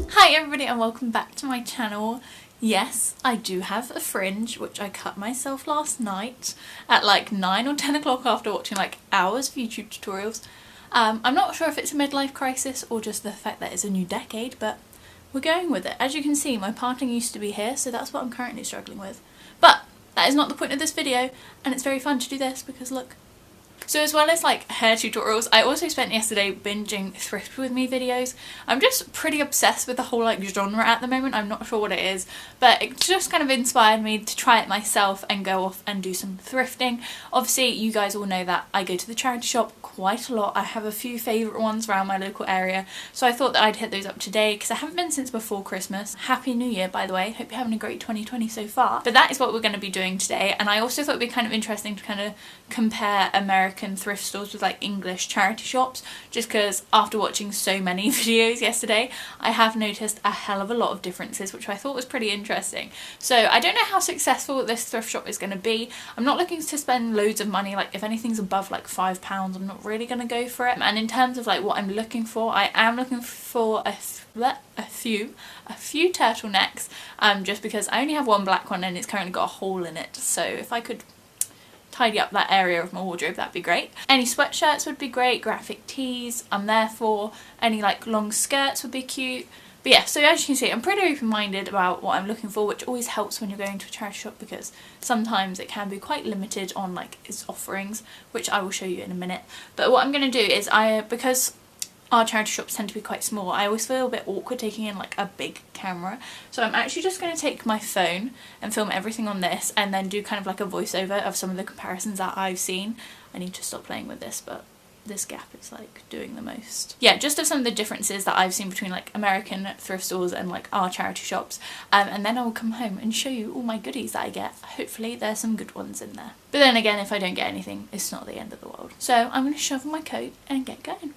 Hi everybody and welcome back to my channel. Yes, I do have a fringe which I cut myself last night at like 9 or 10 o'clock after watching like hours of YouTube tutorials. I'm not sure if it's a midlife crisis or just the fact that it's a new decade, but we're going with it. As you can see, my parting used to be here, so that's what I'm currently struggling with. But that is not the point of this video, and it's very fun to do this because look. So as well as like hair tutorials, I also spent yesterday binging Thrift with me videos. I'm just pretty obsessed with the whole like genre at the moment. I'm not sure what it is, but it just kind of inspired me to try it myself and go off and do some thrifting. Obviously you guys all know that I go to the charity shop quite a lot. I have a few favourite ones around my local area, so I thought that I'd hit those up today because I haven't been since before Christmas. Happy New Year, by the way. Hope you're having a great 2020 so far. But that is what we're going to be doing today, and I also thought it'd be kind of interesting to kind of compare American thrift stores with like English charity shops, just because after watching so many videos yesterday I have noticed a hell of a lot of differences, which I thought was pretty interesting. So I don't know how successful this thrift shop is going to be. I'm not looking to spend loads of money. Like if anything's above like £5 I'm not really going to go for it. And in terms of like what I'm looking for, I am looking for a few turtlenecks, just because I only have one black one and it's currently got a hole in it, so if I could tidy up that area of my wardrobe, that'd be great. Any sweatshirts would be great, graphic tees I'm there for, any like long skirts would be cute. But yeah, so as you can see, I'm pretty open-minded about what I'm looking for, which always helps when you're going to a charity shop because sometimes it can be quite limited on like its offerings, which I will show you in a minute. But what I'm going to do is because our charity shops tend to be quite small, I always feel a bit awkward taking in like a big camera, so I'm actually just going to take my phone and film everything on this and then do kind of like a voiceover of some of the comparisons that I've seen. I need to stop playing with this, but this gap is like doing the most. Yeah, just of some of the differences that I've seen between like American thrift stores and like our charity shops, and then I will come home and show you all my goodies that I get. Hopefully there's some good ones in there, but then again, if I don't get anything, it's not the end of the world. So I'm going to shovel my coat and get going.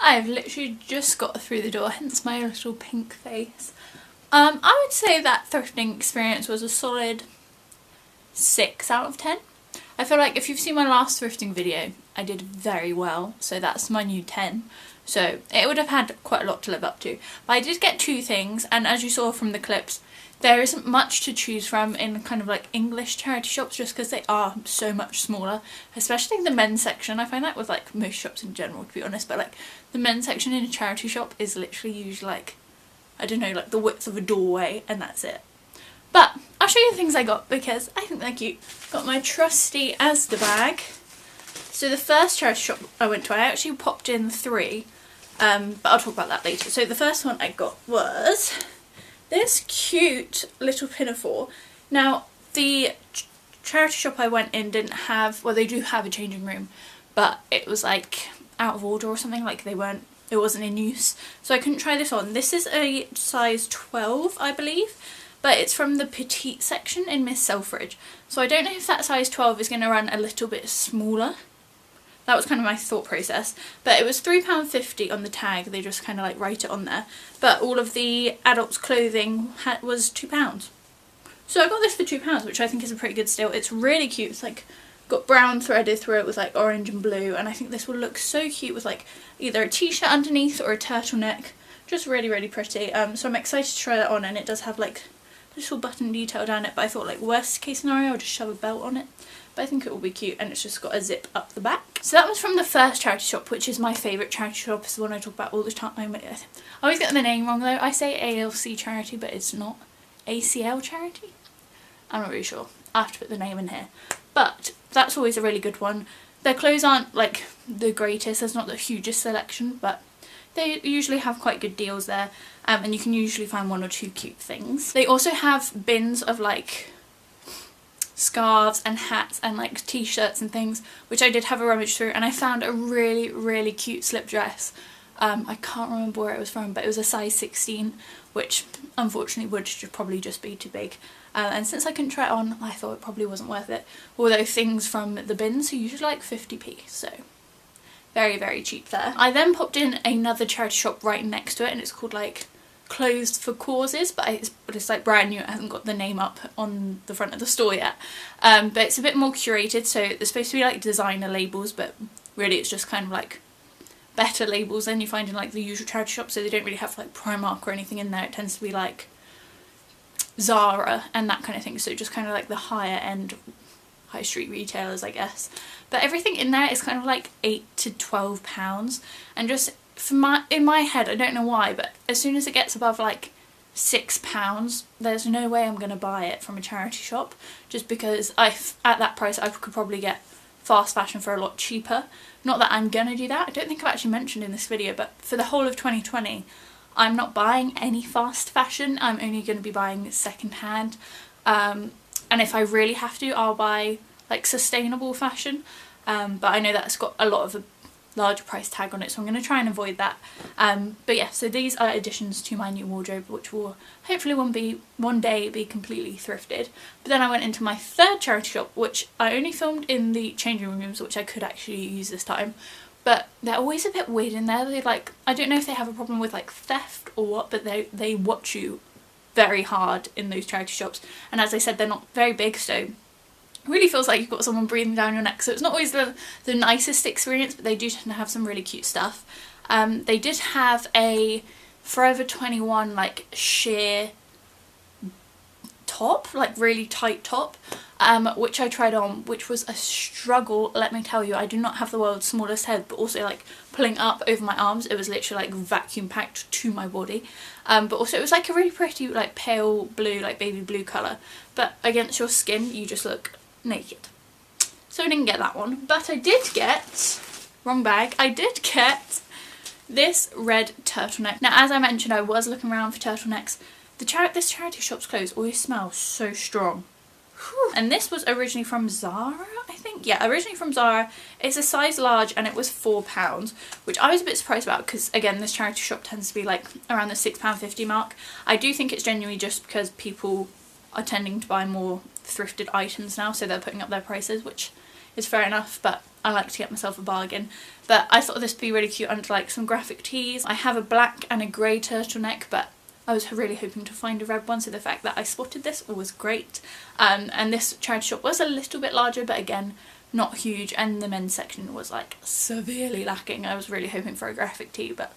I've literally just got through the door, hence my little pink face. I would say that thrifting experience was a solid 6 out of 10. I feel like if you've seen my last thrifting video, I did very well, so that's my new 10. So it would have had quite a lot to live up to. But I did get 2 things, and as you saw from the clips, there isn't much to choose from in kind of like English charity shops, just because they are so much smaller, especially the men's section. I find that with like most shops in general, to be honest, but like the men's section in a charity shop is literally usually like, I don't know, like the width of a doorway, and that's it. But I'll show you the things I got because I think they're cute. Got my trusty Asda bag. So the first charity shop I went to, I actually popped in 3, but I'll talk about that later. So the first one I got was this cute little pinafore. Now the charity shop I went in didn't have, well they do have a changing room, but it was like out of order or something, like it wasn't in use, so I couldn't try this on. This is a size 12 I believe, but it's from the petite section in Miss Selfridge, so I don't know if that size 12 is going to run a little bit smaller. That was kind of my thought process, but it was £3.50 on the tag. They just kind of like write it on there, but all of the adults clothing was £2. So I got this for £2, which I think is a pretty good steal. It's really cute. It's like got brown threaded through it with like orange and blue, and I think this will look so cute with like either a t-shirt underneath or a turtleneck. Just really, really pretty. So I'm excited to try that on, and it does have like a little button detail down it, but I thought like worst case scenario I'll just shove a belt on it. but I think it will be cute, and it's just got a zip up the back. So that was from the first charity shop, which is my favourite charity shop. It's the one I talk about all the time. I always get the name wrong though. I say ALC charity, but it's not. ACL charity? I'm not really sure. I have to put the name in here. But that's always a really good one. Their clothes aren't like the greatest, there's not the hugest selection, but they usually have quite good deals there, and you can usually find 1 or 2 cute things. They also have bins of like scarves and hats and like t-shirts and things, which I did have a rummage through, and I found a really cute slip dress. I can't remember where it was from, but it was a size 16, which unfortunately would probably just be too big. And since I couldn't try it on, I thought it probably wasn't worth it. Although things from the bins are usually like 50p, so very cheap there. I then popped in another charity shop right next to it, and it's called like Clothes for Causes, but it's like brand new. It hasn't got the name up on the front of the store yet. But it's a bit more curated, so there's supposed to be like designer labels, but really it's just kind of like better labels than you find in like the usual charity shop, so they don't really have like Primark or anything in there. It tends to be like Zara and that kind of thing, so just kind of like the higher end high street retailers, I guess. But everything in there is kind of like £8 to £12, and just in my head, I don't know why, but as soon as it gets above like £6, there's no way I'm going to buy it from a charity shop, just because at that price I could probably get fast fashion for a lot cheaper. Not that I'm gonna do that. I don't think I've actually mentioned in this video, but for the whole of 2020 I'm not buying any fast fashion. I'm only going to be buying second hand, and if I really have to, I'll buy like sustainable fashion, but I know that's got a lot of a larger price tag on it, so I'm going to try and avoid that. But yeah, so these are additions to my new wardrobe, which will hopefully one day be completely thrifted. But then I went into my third charity shop, which I only filmed in the changing rooms, which I could actually use this time. But they're always a bit weird in there. They like, I don't know if they have a problem with like theft or what, but they watch you very hard in those charity shops. And as I said, they're not very big, so it really feels like you've got someone breathing down your neck. So it's not always the nicest experience, but they do tend to have some really cute stuff. They did have a Forever 21 like sheer top, like really tight top, which I tried on, which was a struggle, let me tell you. I do not have the world's smallest head, but also like pulling up over my arms, it was literally like vacuum packed to my body. But also it was like a really pretty like pale blue, like baby blue colour, but against your skin you just look naked. So I didn't get that one, but I did get, wrong bag, I did get this red turtleneck. Now as I mentioned, I was looking around for turtlenecks. This charity shop's clothes always smell so strong. Whew. And this was originally from Zara, I think. Yeah, originally from Zara. It's a size large and it was £4, which I was a bit surprised about because, again, this charity shop tends to be like around the £6.50 mark. I do think it's genuinely just because people are tending to buy more thrifted items now, so they're putting up their prices, which is fair enough, but I like to get myself a bargain. But I thought this would be really cute under like some graphic tees. I have a black and a grey turtleneck, but I was really hoping to find a red one, so the fact that I spotted this was great. And this charity shop was a little bit larger, but again, not huge, and the men's section was like severely lacking. I was really hoping for a graphic tee, but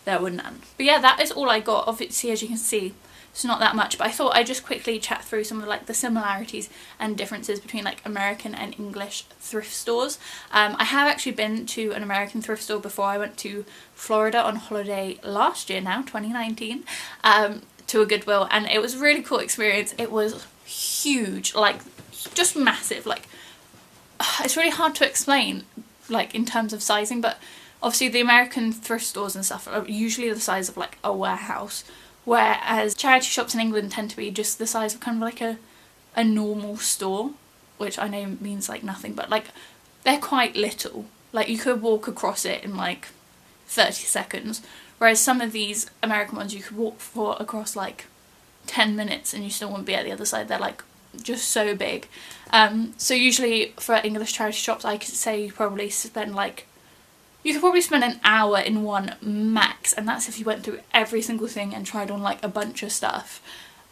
there were none. But yeah, that is all I got. Obviously, as you can see, it's not that much, but I thought I'd just quickly chat through some of like the similarities and differences between like American and English thrift stores. I have actually been to an American thrift store before. I went to Florida on holiday last year now, 2019, to a Goodwill, and it was a really cool experience. It was huge, like just massive. Like it's really hard to explain like in terms of sizing, but obviously the American thrift stores and stuff are usually the size of like a warehouse, whereas charity shops in England tend to be just the size of kind of like a normal store, which I know means like nothing, but like they're quite little. Like you could walk across it in like 30 seconds, whereas some of these American ones you could walk across like 10 minutes and you still wouldn't be at the other side. They're like just so big. So usually for English charity shops, I could say you could probably spend an hour in one max, and that's if you went through every single thing and tried on like a bunch of stuff.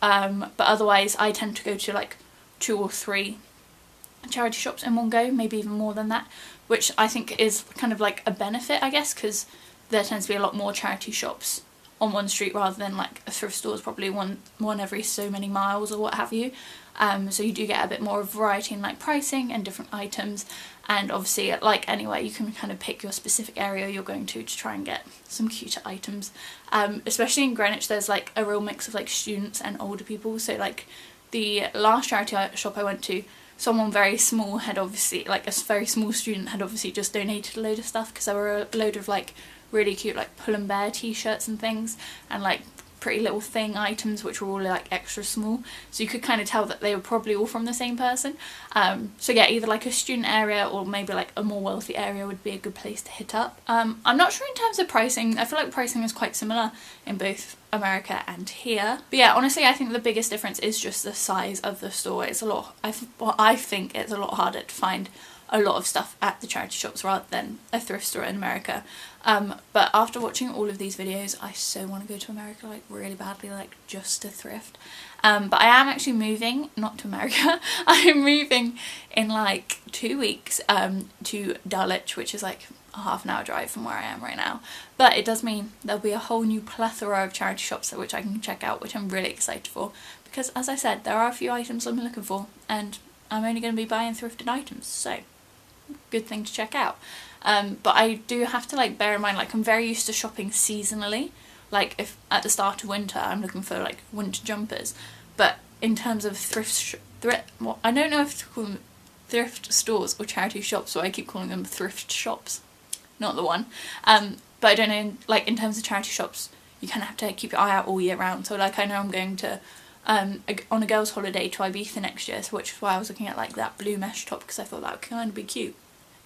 But otherwise I tend to go to like 2 or 3 charity shops in one go, maybe even more than that, which I think is kind of like a benefit, I guess, because there tends to be a lot more charity shops on one street rather than like a thrift store is probably one every so many miles or what have you. So you do get a bit more variety in like pricing and different items, and obviously like anywhere you can kind of pick your specific area you're going to try and get some cuter items. Especially in Greenwich there's like a real mix of like students and older people, so like the last charity shop I went to, someone very small had obviously, like a very small student had obviously just donated a load of stuff, because there were a load of like really cute like Pull and Bear t-shirts and things, and like Pretty Little Thing items which were all like extra small, so you could kind of tell that they were probably all from the same person. So yeah, either like a student area or maybe like a more wealthy area would be a good place to hit up. I'm not sure in terms of pricing. I feel like pricing is quite similar in both America and here, but yeah, honestly I think the biggest difference is just the size of the store. It's a lot, I think it's a lot harder to find a lot of stuff at the charity shops rather than a thrift store in America. But after watching all of these videos I so want to go to America, like really badly, like just to thrift. But I am actually moving, not to America, I'm moving in like 2 weeks to Dulwich, which is like a half-an-hour drive from where I am right now. But it does mean there'll be a whole new plethora of charity shops which I can check out, which I'm really excited for, because as I said, there are a few items I'm looking for and I'm only going to be buying thrifted items, so good thing to check out. But I do have to like bear in mind, like I'm very used to shopping seasonally, like if at the start of winter I'm looking for like winter jumpers, but in terms of well, I don't know if to call them thrift stores or charity shops, so I keep calling them thrift shops, not the one. But I don't know, like in terms of charity shops you kind of have to keep your eye out all year round, so like I know I'm going to on a girls' holiday to Ibiza next year, so which is why I was looking at like that blue mesh top, because I thought that would kind of be cute.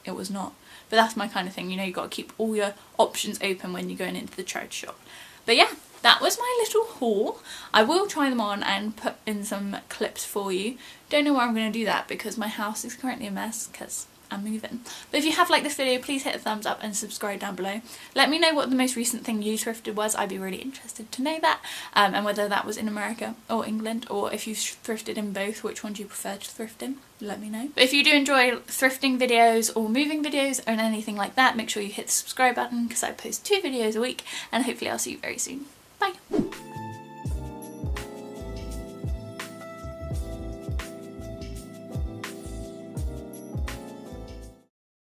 It was not, but that's my kind of thing, you know, you've got to keep all your options open when you're going into the charity shop. But yeah, that was my little haul. I will try them on and put in some clips for you. Don't know where I'm going to do that because my house is currently a mess because I'm moving. But if you have liked this video, please hit a thumbs up and subscribe down below. Let me know what the most recent thing you thrifted was. I'd be really interested to know that, and whether that was in America or England, or if you've thrifted in both, which one do you prefer to thrift in? Let me know. But if you do enjoy thrifting videos or moving videos or anything like that, make sure you hit the subscribe button because I post 2 videos a week, and hopefully I'll see you very soon. Bye!